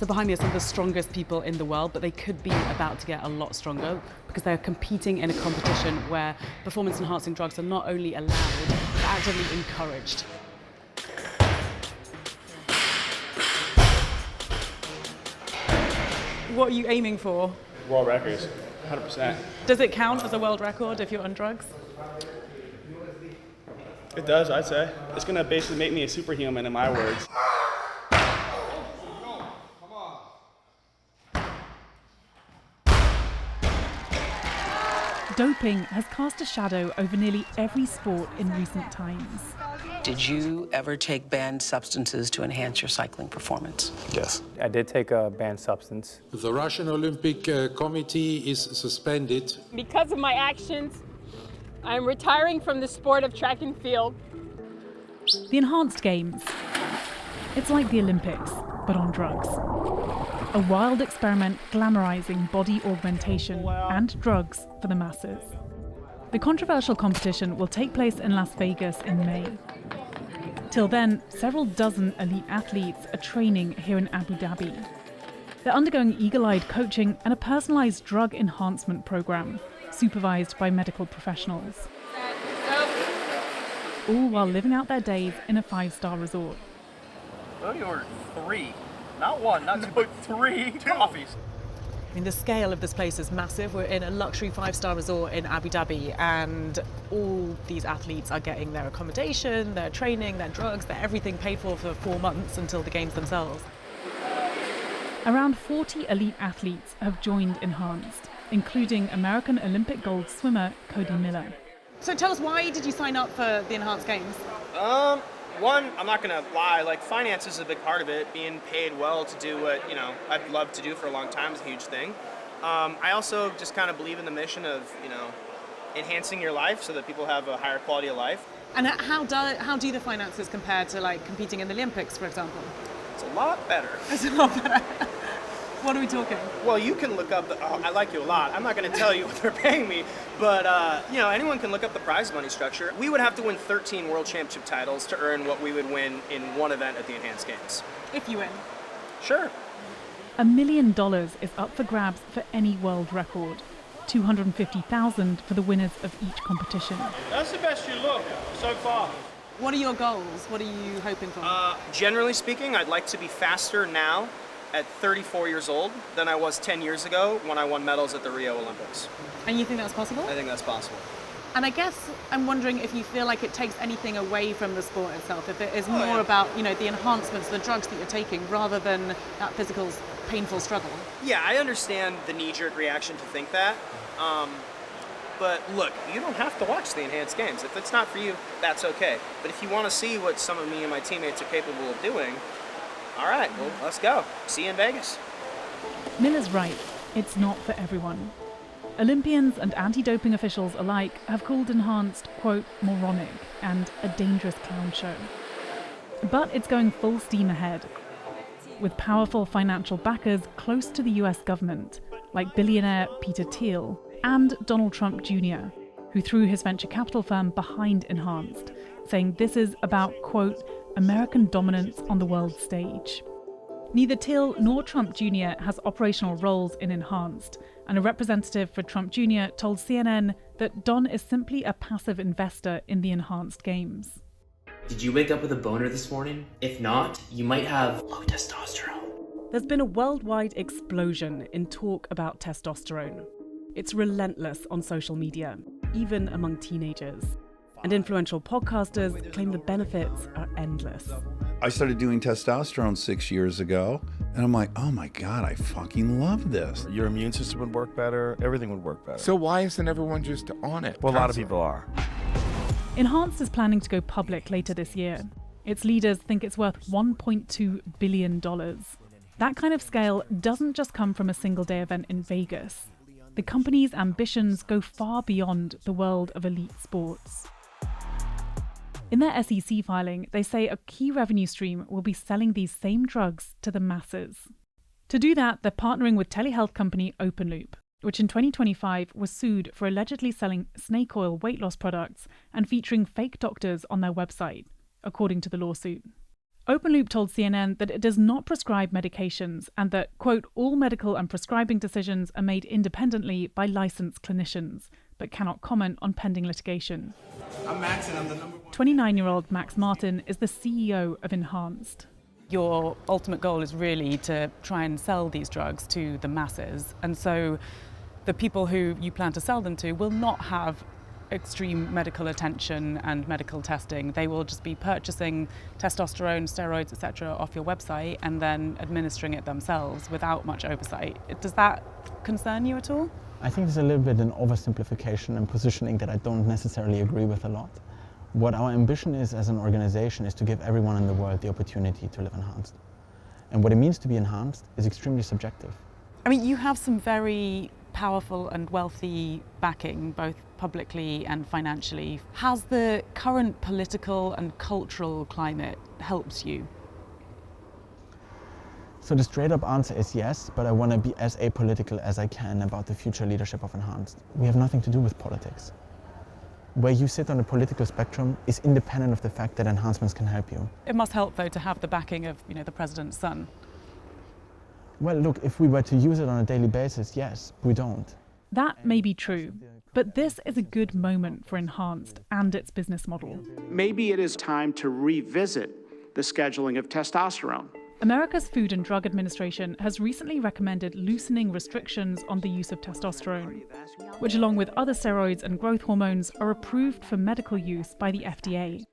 behind me are some of the strongest people in the world, but they could be about to get a lot stronger because they're competing in a competition where performance-enhancing drugs are not only allowed, but actively encouraged. What are you aiming for? World records, 100%. Does it count as a world record if you're on drugs? It does, I'd say. It's going to basically make me a superhuman, in my words. Doping has cast a shadow over nearly every sport in recent times. Did you ever take banned substances to enhance your cycling performance? Yes. I did take a banned substance. The Russian Olympic Committee is suspended. Because of my actions, I'm retiring from the sport of track and field. The Enhanced Games. It's like the Olympics, but on drugs. A wild experiment glamorizing body augmentation and drugs for the masses. The controversial competition will take place in Las Vegas in May. Till then, several dozen elite athletes are training here in Abu Dhabi. They're undergoing eagle-eyed coaching and a personalized drug enhancement program, supervised by medical professionals. All while living out their days in a 5-star resort. Cody ordered 3. Not 1, not 2, but 3 coffees. I mean, the scale of this place is massive. We're in a luxury 5-star resort in Abu Dhabi, and all these athletes are getting their accommodation, their training, their drugs, their everything paid for 4 months until the games themselves. Around 40 elite athletes have joined Enhanced, including American Olympic gold swimmer Cody Miller. So tell us, why did you sign up for the Enhanced Games? One, I'm not gonna lie, like finance is a big part of it. Being paid well to do what, I'd love to do for a long time is a huge thing. I also just kind of believe in the mission of, enhancing your life so that people have a higher quality of life. And how do the finances compare to like competing in the Olympics, for example? It's a lot better. It's a lot better. What are we talking? Well, you can look up I like you a lot. I'm not going to tell you what they're paying me, but anyone can look up the prize money structure. We would have to win 13 world championship titles to earn what we would win in one event at the Enhanced Games. If you win. Sure. $1 million is up for grabs for any world record. $250,000 for the winners of each competition. That's the best you look so far. What are your goals? What are you hoping for? Generally speaking, I'd like to be faster now at 34 years old than I was 10 years ago when I won medals at the Rio Olympics. And you think that's possible? I think that's possible. And I guess I'm wondering if you feel like it takes anything away from the sport itself, if it is more about, the enhancements, the drugs that you're taking, rather than that physical, painful struggle. Yeah, I understand the knee-jerk reaction to think that. But look, you don't have to watch the Enhanced Games. If it's not for you, that's okay. But if you want to see what some of me and my teammates are capable of doing, all right, well, let's go. See you in Vegas. Miller's right. It's not for everyone. Olympians and anti-doping officials alike have called Enhanced, quote, moronic and a dangerous clown show. But it's going full steam ahead, with powerful financial backers close to the US government, like billionaire Peter Thiel and Donald Trump Jr., who threw his venture capital firm behind Enhanced, saying this is about, quote, American dominance on the world stage. Neither Thiel nor Trump Jr. has operational roles in Enhanced, and a representative for Trump Jr. told CNN that Don is simply a passive investor in the Enhanced Games. Did you wake up with a boner this morning? If not, you might have low testosterone. There's been a worldwide explosion in talk about testosterone. It's relentless on social media, even among teenagers. And influential podcasters claim the benefits are endless. I started doing testosterone 6 years ago, and I'm like, oh my God, I fucking love this. Your immune system would work better, everything would work better. So why isn't everyone just on it? Well, a lot of people are. Enhanced is planning to go public later this year. Its leaders think it's worth $1.2 billion. That kind of scale doesn't just come from a single-day event in Vegas. The company's ambitions go far beyond the world of elite sports. In their SEC filing, they say a key revenue stream will be selling these same drugs to the masses. To do that, they're partnering with telehealth company OpenLoop, which in 2025 was sued for allegedly selling snake oil weight loss products and featuring fake doctors on their website, according to the lawsuit. Openloop told CNN that it does not prescribe medications and that, quote, all medical and prescribing decisions are made independently by licensed clinicians, but cannot comment on pending litigation. I'm Max and I'm the number one. 29-year-old Max Martin is the CEO of Enhanced. Your ultimate goal is really to try and sell these drugs to the masses. And so the people who you plan to sell them to will not have extreme medical attention and medical testing. They will just be purchasing testosterone, steroids, etc. off your website and then administering it themselves without much oversight. Does that concern you at all? I think there's a little bit an oversimplification and positioning that I don't necessarily agree with a lot. What our ambition is as an organization is to give everyone in the world the opportunity to live enhanced. And what it means to be enhanced is extremely subjective. I mean, you have some very powerful and wealthy backing, both publicly and financially. Has the current political and cultural climate helped you? So the straight up answer is yes, but I want to be as apolitical as I can about the future leadership of Enhanced. We have nothing to do with politics. Where you sit on the political spectrum is independent of the fact that enhancements can help you. It must help, though, to have the backing of, the president's son. Well, look, if we were to use it on a daily basis, yes, we don't. That may be true, but this is a good moment for Enhanced and its business model. Maybe it is time to revisit the scheduling of testosterone. America's Food and Drug Administration has recently recommended loosening restrictions on the use of testosterone, which along with other steroids and growth hormones are approved for medical use by the FDA.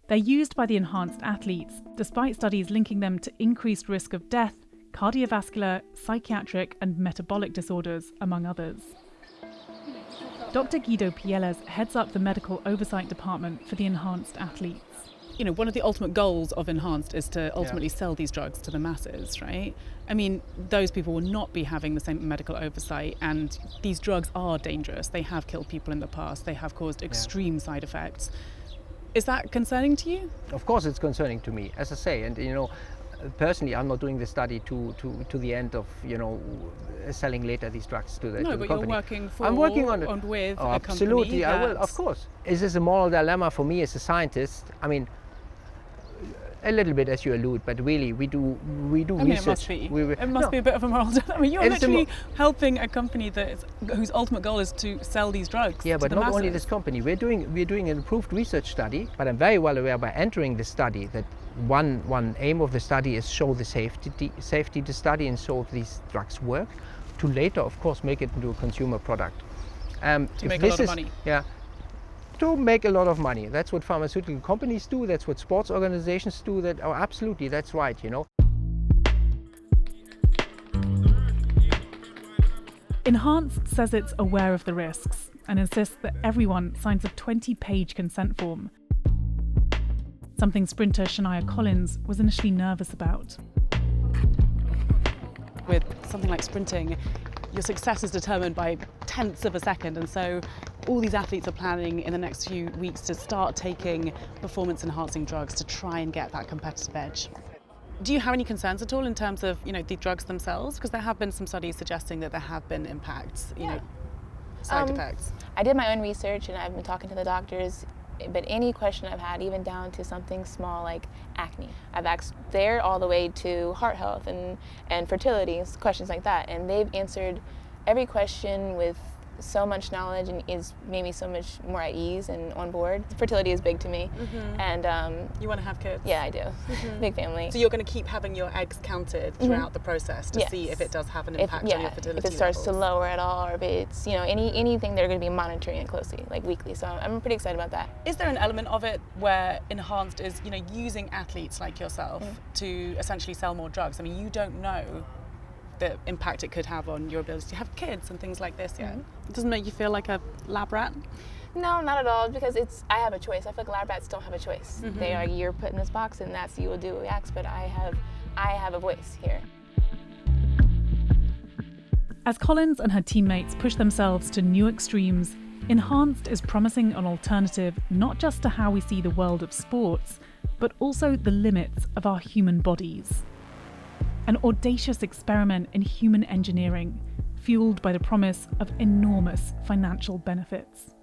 They're used by the enhanced athletes, despite studies linking them to increased risk of death, cardiovascular, psychiatric and metabolic disorders, among others. Dr. Guido Pieles heads up the medical oversight department for the enhanced athletes. One of the ultimate goals of Enhanced is to ultimately sell these drugs to the masses, right? I mean, those people will not be having the same medical oversight, and these drugs are dangerous. They have killed people in the past. They have caused extreme side effects. Is that concerning to you? Of course it's concerning to me, as I say, and personally I'm not doing the study to the end of, selling later these drugs to the company. No, but you're working for I'm working on it. And with a absolutely, company. I will, of course. Is this a moral dilemma for me as a scientist? I mean, a little bit, as you allude, but really, we do research. It must be a bit of a moral dilemma. I mean, you're literally helping a company whose ultimate goal is to sell these drugs. Yeah, but to the not masses. only this company. We're doing an approved research study. But I'm very well aware by entering the study that one aim of the study is show the safety of the study and show if these drugs work. To later, of course, make it into a consumer product. To make a lot of money. Yeah. To make a lot of money. That's what pharmaceutical companies do. That's what sports organizations do. Absolutely, that's right, Enhanced says it's aware of the risks and insists that everyone signs a 20-page consent form, something sprinter Shania Collins was initially nervous about. With something like sprinting, your success is determined by tenths of a second, and so all these athletes are planning in the next few weeks to start taking performance-enhancing drugs to try and get that competitive edge. Do you have any concerns at all in terms of, the drugs themselves? Because there have been some studies suggesting that there have been impacts, side effects. I did my own research and I've been talking to the doctors, but any question I've had, even down to something small like acne, I've asked there all the way to heart health and fertility, questions like that, and they've answered every question with so much knowledge and made me so much more at ease and on board. Fertility is big to me, and you want to have kids? Yeah, I do. Big family. So you're going to keep having your eggs counted throughout the process to see if it does have an impact on your fertility if it starts levels. to lower at all, or if it's anything they're going to be monitoring it closely, like weekly. So I'm pretty excited about that. Is there an element of it where Enhanced is using athletes like yourself to essentially sell more drugs? I mean, you don't know the impact it could have on your ability to have kids and things like this yet. It doesn't make you feel like a lab rat? No, not at all, because I have a choice. I feel like lab rats don't have a choice. They are, you're put in this box and that's you will do X, but I have a voice here. As Collins and her teammates push themselves to new extremes, Enhanced is promising an alternative not just to how we see the world of sports, but also the limits of our human bodies. An audacious experiment in human engineering, fueled by the promise of enormous financial benefits.